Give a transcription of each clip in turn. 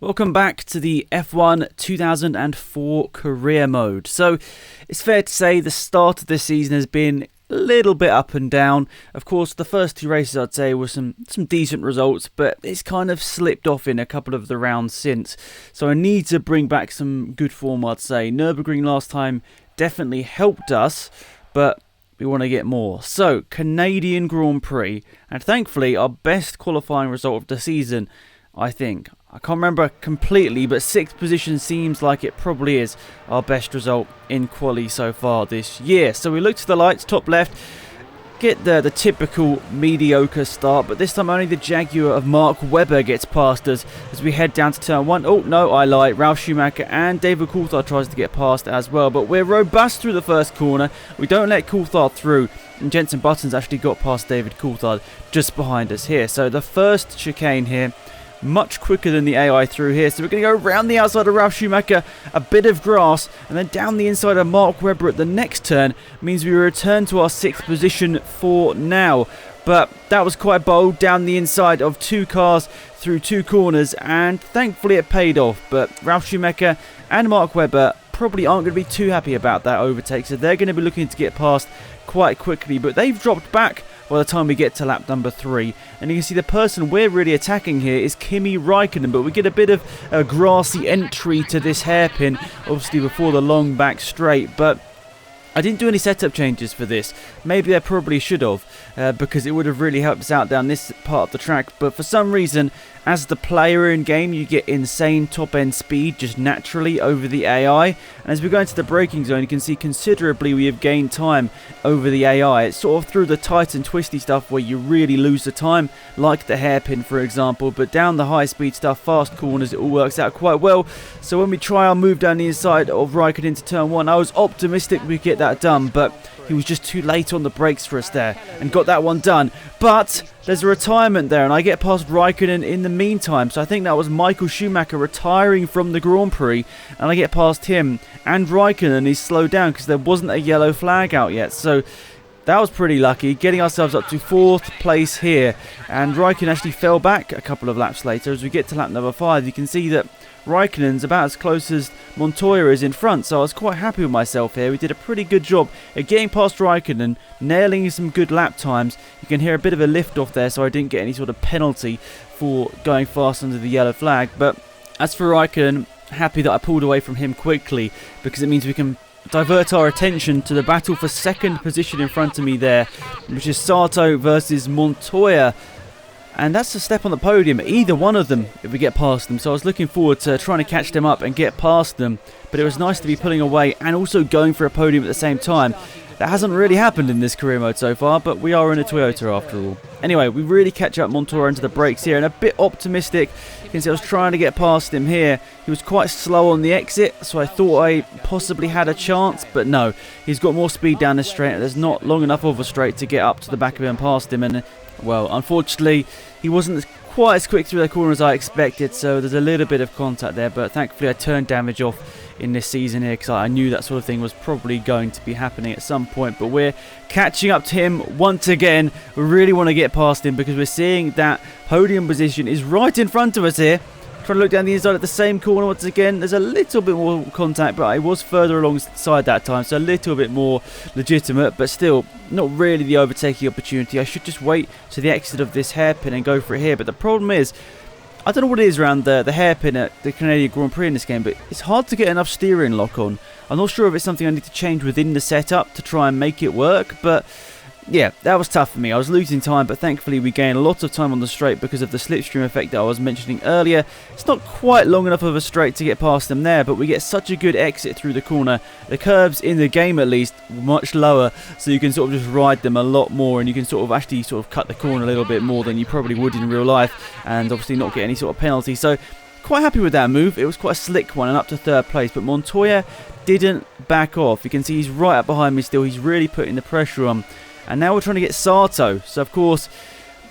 Welcome back to the F1 2004 career mode. So it's fair to say the start of this season has been a little bit up and down. Of course, the first two races I'd say were some decent results, but it's kind of slipped off in a couple of the rounds since. So I need to bring back some good form, I'd say. Nürburgring last time definitely helped us, but we want to get more. So, Canadian Grand Prix, and thankfully our best qualifying result of the season, I think. I can't remember completely, but 6th position seems like it probably is our best result in quali so far this year. So we look to the lights, top left, get the typical mediocre start, but this time only the Jaguar of Mark Webber gets past us as we head down to turn 1. Oh, no, I lied. Ralf Schumacher and David Coulthard tries to get past as well, but we're robust through the first corner. We don't let Coulthard through, and Jenson Button's actually got past David Coulthard just behind us here. So the first chicane here, much quicker than the AI through here. So we're going to go around the outside of Ralf Schumacher, a bit of grass, and then down the inside of Mark Webber at the next turn. Means we return to our 6th position for now. But that was quite bold, down the inside of 2 cars through 2 corners, and thankfully it paid off. But Ralf Schumacher and Mark Webber probably aren't going to be too happy about that overtake, so they're going to be looking to get past quite quickly. But they've dropped back by the time we get to lap number 3, and you can see the person we're really attacking here is Kimi Räikkönen, but we get a bit of a grassy entry to this hairpin, obviously before the long back straight. But I didn't do any setup changes for this. Maybe I probably should have, because it would have really helped us out down this part of the track. But for some reason, as the player in game, you get insane top-end speed just naturally over the AI. And as we go into the braking zone, you can see considerably we have gained time over the AI. It's sort of through the tight and twisty stuff where you really lose the time, like the hairpin, for example. But down the high-speed stuff, fast corners, it all works out quite well. So when we try our move down the inside of Räikkönen into turn 1, I was optimistic we'd get that done, but he was just too late on the brakes for us there and got that one done. But there's a retirement there, and I get past Räikkönen in the meantime. So I think that was Michael Schumacher retiring from the Grand Prix, and I get past him and Räikkönen, and he's slowed down because there wasn't a yellow flag out yet. So that was pretty lucky, getting ourselves up to 4th place here. And Räikkönen actually fell back a couple of laps later. As we get to lap number 5, you can see that Räikkönen's about as close as Montoya is in front, so I was quite happy with myself here. We did a pretty good job at getting past Räikkönen, nailing some good lap times. You can hear a bit of a lift off there, so I didn't get any sort of penalty for going fast under the yellow flag. But as for Räikkönen, happy that I pulled away from him quickly, because it means we can divert our attention to the battle for 2nd position in front of me there, which is Sato versus Montoya. And that's a step on the podium, either one of them, if we get past them. So I was looking forward to trying to catch them up and get past them. But it was nice to be pulling away and also going for a podium at the same time. That hasn't really happened in this career mode so far, but we are in a Toyota after all. Anyway, we really catch up Montoya into the brakes here, and a bit optimistic. You can see I was trying to get past him here. He was quite slow on the exit, so I thought I possibly had a chance, but no. He's got more speed down the straight, and there's not long enough of a straight to get up to the back of him and past him. And well, unfortunately, he wasn't quite as quick through the corner as I expected, so there's a little bit of contact there, but thankfully I turned damage off in this season here because I knew that sort of thing was probably going to be happening at some point. But we're catching up to him once again. We really want to get past him because we're seeing that podium position is right in front of us here. Trying to look down the inside at the same corner once again. There's a little bit more contact, but I was further alongside that time, so a little bit more legitimate, but still not really the overtaking opportunity. I should just wait to the exit of this hairpin and go for it here. But the problem is, I don't know what it is around the hairpin at the Canadian Grand Prix in this game, but it's hard to get enough steering lock on. I'm not sure if it's something I need to change within the setup to try and make it work, but yeah, that was tough for me. I was losing time, but thankfully we gained a lot of time on the straight because of the slipstream effect that I was mentioning earlier. It's not quite long enough of a straight to get past them there, but we get such a good exit through the corner. The curbs in the game, at least, much lower, so you can sort of just ride them a lot more, and you can sort of actually sort of cut the corner a little bit more than you probably would in real life, and obviously not get any sort of penalty. So quite happy with that move. It was quite a slick one and up to 3rd place, but Montoya didn't back off. You can see he's right up behind me still. He's really putting the pressure on. And now we're trying to get Sato. So, of course,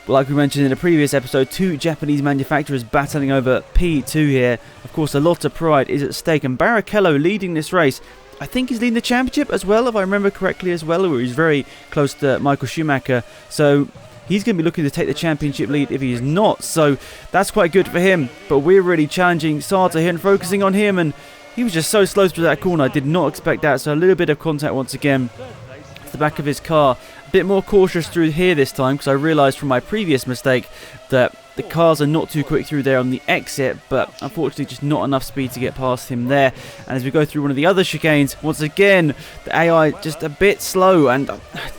like we mentioned in a previous episode, 2 Japanese manufacturers battling over P2 here. Of course, a lot of pride is at stake. And Barrichello leading this race. I think he's leading the championship as well, if I remember correctly as well. Or he's very close to Michael Schumacher. So he's going to be looking to take the championship lead if he is not. So that's quite good for him. But we're really challenging Sato here and focusing on him, and he was just so slow through that corner. I did not expect that. So a little bit of contact once again to the back of his car. A bit more cautious through here this time, because I realised from my previous mistake that the cars are not too quick through there on the exit, but unfortunately just not enough speed to get past him there. And as we go through one of the other chicanes, once again the AI just a bit slow, and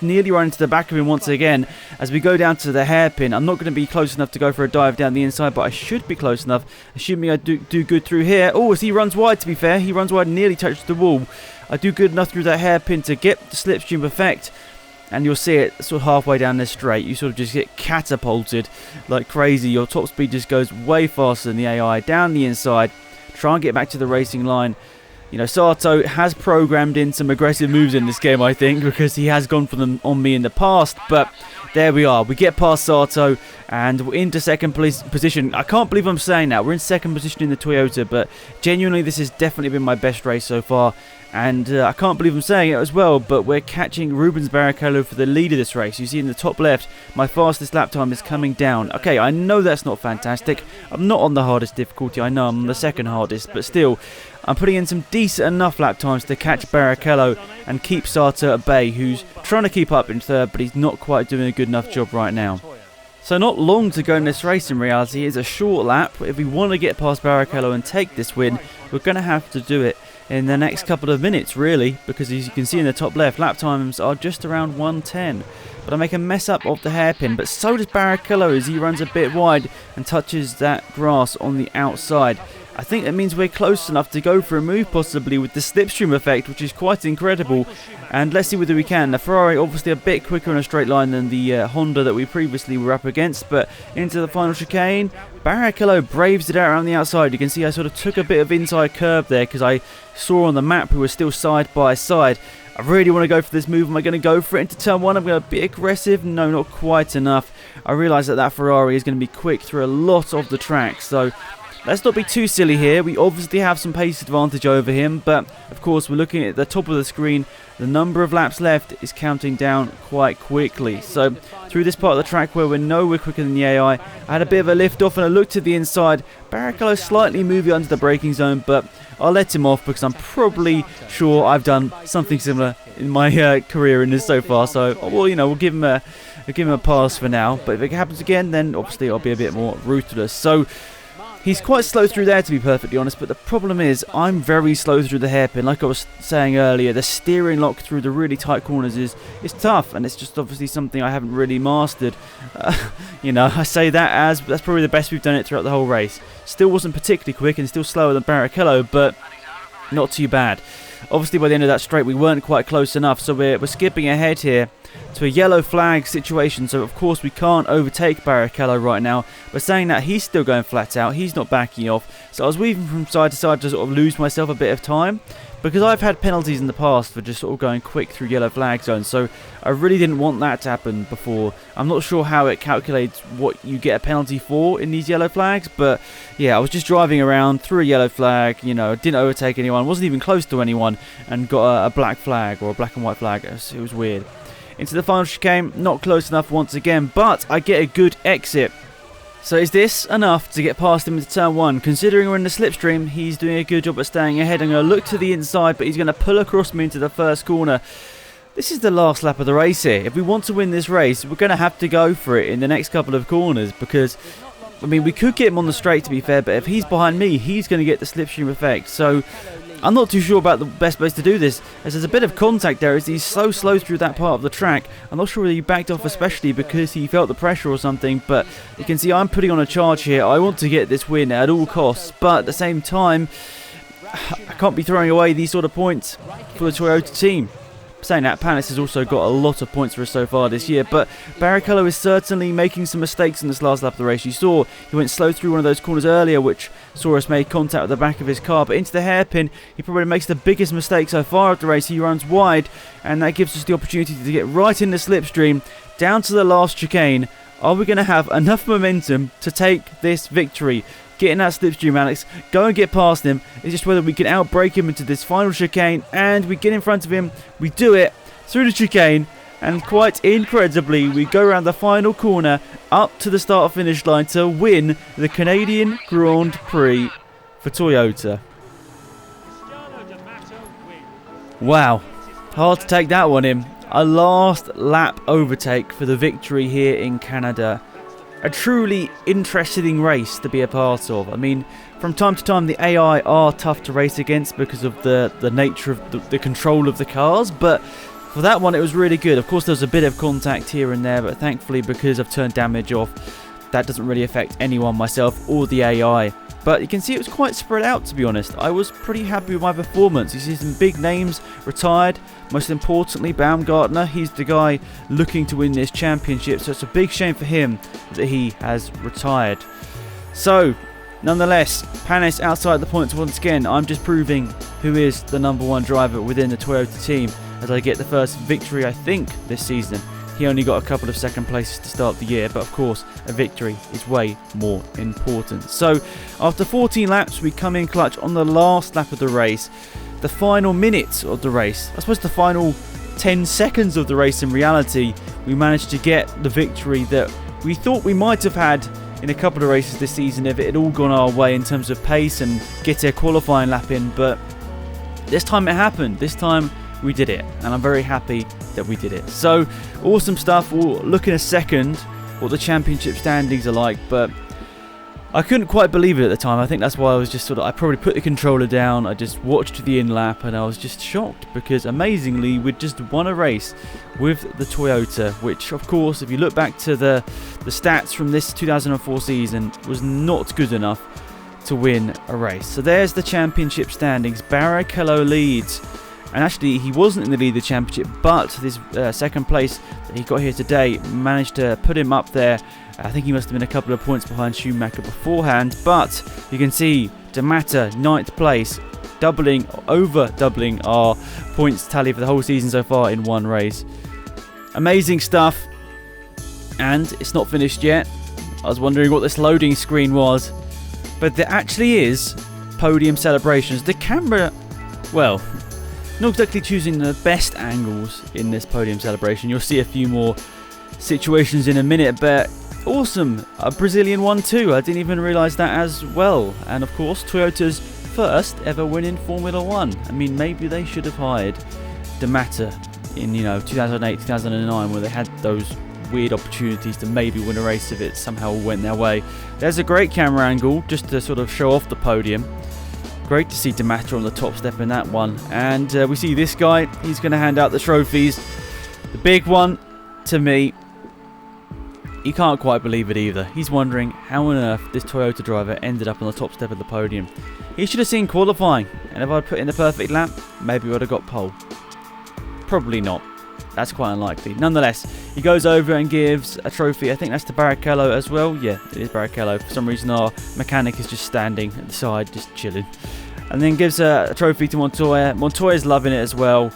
nearly run into the back of him once again. As we go down to the hairpin, I'm not going to be close enough to go for a dive down the inside, but I should be close enough, assuming I do good through here. Oh, as he runs wide, to be fair, he runs wide and nearly touches the wall. I do good enough through that hairpin to get the slipstream effect. And you'll see it sort of halfway down this straight. You sort of just get catapulted like crazy. Your top speed just goes way faster than the AI down the inside. Try and get back to the racing line. You know, Sato has programmed in some aggressive moves in this game, I think, because he has gone for them on me in the past. But there we are. We get past Sato and we're into second position. I can't believe I'm saying that. We're in second position in the Toyota, but genuinely this has definitely been my best race so far. And I can't believe I'm saying it as well, but we're catching Rubens Barrichello for the lead of this race. You see in the top left, my fastest lap time is coming down. Okay, I know that's not fantastic. I'm not on the hardest difficulty. I know I'm on the second hardest, but still, I'm putting in some decent enough lap times to catch Barrichello and keep Sato at bay, who's trying to keep up in third, but he's not quite doing a good enough job right now. So not long to go in this race in reality. It's a short lap. If we want to get past Barrichello and take this win, we're going to have to do it in the next couple of minutes, really, because as you can see in the top left, lap times are just around 1:10. But I make a mess up of the hairpin, but so does Barrichello as he runs a bit wide and touches that grass on the outside. I think that means we're close enough to go for a move possibly with the slipstream effect, which is quite incredible. And let's see whether we can. The Ferrari obviously a bit quicker in a straight line than the Honda that we previously were up against, but into the final chicane, Barrichello braves it out around the outside. You can see I sort of took a bit of inside curve there because I saw on the map we were still side by side. I really want to go for this move. Am I going to go for it into turn one? I'm going to be aggressive. No, not quite enough. I realise that that Ferrari is going to be quick through a lot of the track, so let's not be too silly here. We obviously have some pace advantage over him, but of course we're looking at the top of the screen. The number of laps left is counting down quite quickly. So through this part of the track where we're nowhere quicker than the AI, I had a bit of a lift off and I looked to the inside. Barrichello slightly moving under the braking zone, but I'll let him off because I'm probably sure I've done something similar in my career in this so far. So well, you know, we'll give him a pass for now. But if it happens again, then obviously I'll be a bit more ruthless. So he's quite slow through there, to be perfectly honest, but the problem is I'm very slow through the hairpin. Like I was saying earlier, the steering lock through the really tight corners is tough, and it's just obviously something I haven't really mastered. You know, I say that as that's probably the best we've done it throughout the whole race. Still wasn't particularly quick and still slower than Barrichello, but not too bad. Obviously by the end of that straight we weren't quite close enough, so we're skipping ahead here to a yellow flag situation, so of course we can't overtake Barrichello right now. But saying that, he's still going flat out, he's not backing off, so I was weaving from side to side to sort of lose myself a bit of time, because I've had penalties in the past for just sort of going quick through yellow flag zones, so I really didn't want that to happen before. I'm not sure how it calculates what you get a penalty for in these yellow flags, but yeah, I was just driving around through a yellow flag, you know, didn't overtake anyone, wasn't even close to anyone, and got a black flag, or a black and white flag. It was weird. Into the final chicane, not close enough once again, but I get a good exit. So is this enough to get past him into turn one? Considering we're in the slipstream, he's doing a good job at staying ahead. I'm going to look to the inside, but he's going to pull across me into the first corner. This is the last lap of the race here. If we want to win this race, we're going to have to go for it in the next couple of corners, because I mean, we could get him on the straight, to be fair, but if he's behind me, he's going to get the slipstream effect. So I'm not too sure about the best place to do this, as there's a bit of contact there as he's so slow through that part of the track. I'm not sure whether he backed off especially because he felt the pressure or something, but you can see I'm putting on a charge here. I want to get this win at all costs, but at the same time, I can't be throwing away these sort of points for the Toyota team. Saying that, Panis has also got a lot of points for us so far this year, but Barrichello is certainly making some mistakes in this last lap of the race. You saw he went slow through one of those corners earlier, which saw us make contact with the back of his car, but into the hairpin, he probably makes the biggest mistake so far of the race. He runs wide, and that gives us the opportunity to get right in the slipstream, down to the last chicane. Are we going to have enough momentum to take this victory? Get in that slipstream, Alex. Go and get past him. It's just whether we can outbrake him into this final chicane, and we get in front of him. We do it through the chicane, And quite incredibly, we go around the final corner up to the start-finish line to win the Canadian Grand Prix for Toyota. Wow, hard to take that one in. A last lap overtake for the victory here in Canada. A truly interesting race to be a part of. I mean, from time to time the AI are tough to race against because of the nature of the control of the cars, but for that one it was really good. Of course there was a bit of contact here and there, but thankfully because I've turned damage off, that doesn't really affect anyone, myself or the AI. But you can see it was quite spread out, to be honest. I was pretty happy with my performance. You see some big names retired. Most importantly, Baumgartner. He's the guy looking to win this championship. So it's a big shame for him that he has retired. So, nonetheless, Panis outside the points once again. I'm just proving who is the #1 driver within the Toyota team as I get the first victory, I think, this season. He only got a couple of second places to start the year, but of course a victory is way more important. So after 14 laps we come in clutch on the last lap of the race, the final minutes of the race, I suppose the final 10 seconds of the race in reality. We managed to get the victory that we thought we might have had in a couple of races this season if it had all gone our way in terms of pace and getting a qualifying lap in, but this time it happened. This time we did it, and I'm very happy that we did it. So awesome stuff. We'll look in a second what the championship standings are like, but I couldn't quite believe it at the time. I think that's why I was just I probably put the controller down, I just watched the in-lap, and I was just shocked because amazingly we'd just won a race with the Toyota, which of course if you look back to the stats from this 2004 season was not good enough to win a race. So there's the championship standings. Barrichello leads. And actually, he wasn't in the lead of the championship, but this second place that he got here today managed to put him up there. I think he must have been a couple of points behind Schumacher beforehand, but you can see D'Amata, 9th place, over doubling our points tally for the whole season so far in one race. Amazing stuff, and it's not finished yet. I was wondering what this loading screen was, but there actually is podium celebrations. The camera, well, not exactly choosing the best angles in this podium celebration. You'll see a few more situations in a minute, but awesome. A Brazilian one too. I didn't even realise that as well. And of course, Toyota's first ever win in Formula 1. I mean, maybe they should have hired D'Amata in 2008, 2009, where they had those weird opportunities to maybe win a race if it somehow went their way. There's a great camera angle just to sort of show off the podium. Great to see D'Amata on the top step in that one. And we see this guy, he's going to hand out the trophies. The big one, to me, he can't quite believe it either. He's wondering how on earth this Toyota driver ended up on the top step of the podium. He should have seen qualifying, and if I'd put in the perfect lap, maybe I would have got pole. Probably not. That's quite unlikely. Nonetheless, he goes over and gives a trophy. I think that's to Barrichello as well. Yeah, it is Barrichello. For some reason, our mechanic is just standing at the side, just chilling. And then gives a trophy to Montoya. Montoya's loving it as well.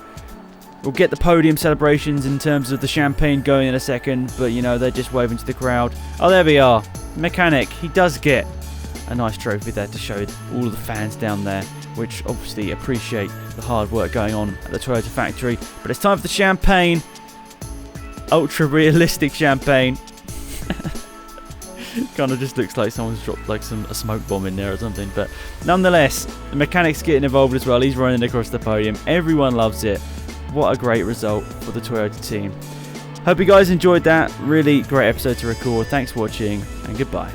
We'll get the podium celebrations in terms of the champagne going in a second, but they're just waving to the crowd. Oh, there we are. Mechanic, he does get a nice trophy there to show all of the fans down there, which obviously appreciate the hard work going on at the Toyota factory. But it's time for the champagne. Ultra realistic champagne. Kind of just looks like someone's dropped like a smoke bomb in there or something. But nonetheless, the mechanic's getting involved as well. He's running across the podium. Everyone loves it. What a great result for the Toyota team. Hope you guys enjoyed that. Really great episode to record. Thanks for watching, and goodbye.